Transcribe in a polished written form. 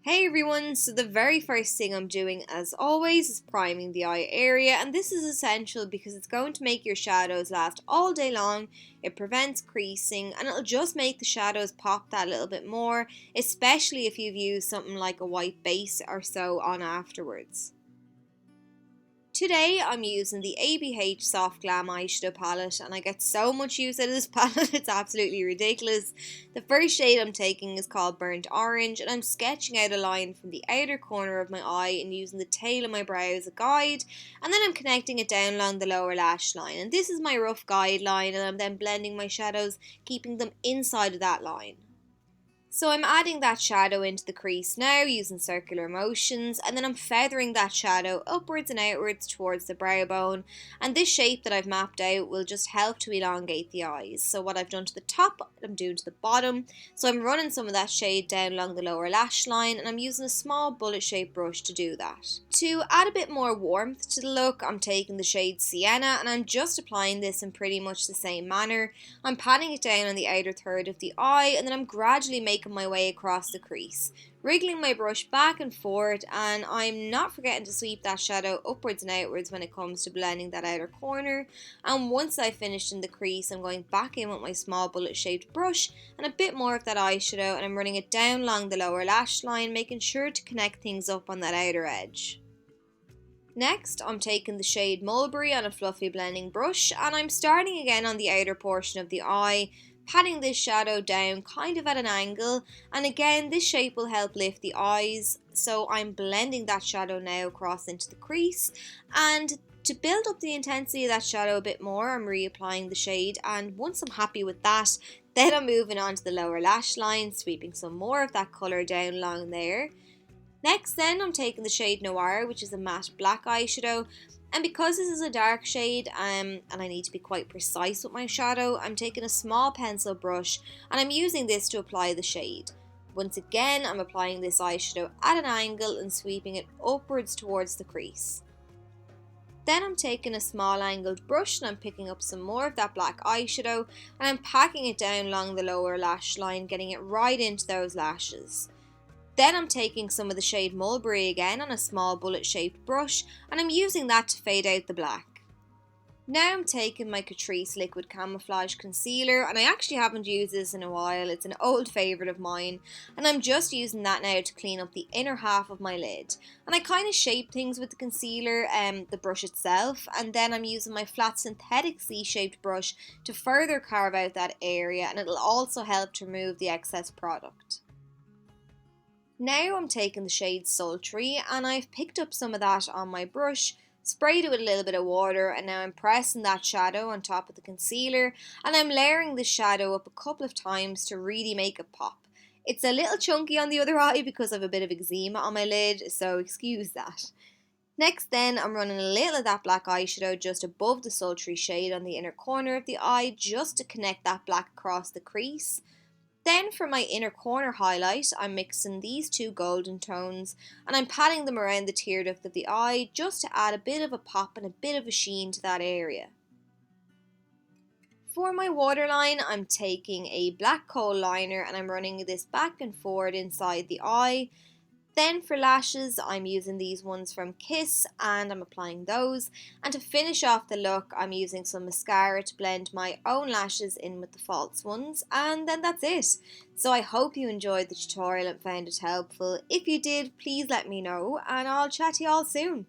Hey everyone, so the very first thing I'm doing as always is priming the eye area, and this is essential because it's going to make your shadows last all day long. It prevents creasing and it'll just make the shadows pop that little bit more, especially if you've used something like a white base or so on afterwards. Today I'm using the ABH Soft Glam eyeshadow palette and I get so much use out of this palette, it's absolutely ridiculous. The first shade I'm taking is called Burnt Orange and I'm sketching out a line from the outer corner of my eye and using the tail of my brow as a guide, and then I'm connecting it down along the lower lash line, and this is my rough guideline, and I'm then blending my shadows, keeping them inside of that line. So I'm adding that shadow into the crease now using circular motions, and then I'm feathering that shadow upwards and outwards towards the brow bone, and this shape that I've mapped out will just help to elongate the eyes. So what I've done to the top, I'm doing to the bottom. So I'm running some of that shade down along the lower lash line, and I'm using a small bullet shaped brush to do that. To add a bit more warmth to the look, I'm taking the shade Sienna and I'm just applying this in pretty much the same manner. I'm patting it down on the outer third of the eye, and then I'm gradually making my way across the crease, wriggling my brush back and forward, and I'm not forgetting to sweep that shadow upwards and outwards when it comes to blending that outer corner. And once I've finished in the crease, I'm going back in with my small bullet shaped brush and a bit more of that eyeshadow, and I'm running it down along the lower lash line, making sure to connect things up on that outer edge. Next, I'm taking the shade Mulberry on a fluffy blending brush, and I'm starting again on the outer portion of the eye, patting this shadow down kind of at an angle, and again this shape will help lift the eyes, so I'm blending that shadow now across into the crease, and to build up the intensity of that shadow a bit more, I'm reapplying the shade, and once I'm happy with that, then I'm moving on to the lower lash line, sweeping some more of that colour down along there. Next then, I'm taking the shade Noir, which is a matte black eyeshadow, and because this is a dark shade and I need to be quite precise with my shadow, I'm taking a small pencil brush and I'm using this to apply the shade. Once again, I'm applying this eyeshadow at an angle and sweeping it upwards towards the crease. Then I'm taking a small angled brush and I'm picking up some more of that black eyeshadow and I'm packing it down along the lower lash line, getting it right into those lashes. Then I'm taking some of the shade Mulberry again on a small bullet shaped brush and I'm using that to fade out the black. Now I'm taking my Catrice Liquid Camouflage Concealer, and I actually haven't used this in a while, it's an old favourite of mine, and I'm just using that now to clean up the inner half of my lid. And I kind of shape things with the concealer, the brush itself, and then I'm using my flat synthetic C-shaped brush to further carve out that area, and it'll also help to remove the excess product. Now I'm taking the shade Sultry and I've picked up some of that on my brush, sprayed it with a little bit of water, and now I'm pressing that shadow on top of the concealer and I'm layering the shadow up a couple of times to really make it pop. It's a little chunky on the other eye because I have a bit of eczema on my lid, so excuse that. Next then, I'm running a little of that black eyeshadow just above the sultry shade on the inner corner of the eye just to connect that black across the crease. Then for my inner corner highlight, I'm mixing these two golden tones and I'm patting them around the tear duct of the eye just to add a bit of a pop and a bit of a sheen to that area. For my waterline, I'm taking a black kohl liner and I'm running this back and forward inside the eye. Then for lashes, I'm using these ones from Kiss and I'm applying those. And to finish off the look, I'm using some mascara to blend my own lashes in with the false ones. And then that's it. So I hope you enjoyed the tutorial and found it helpful. If you did, please let me know and I'll chat to you all soon.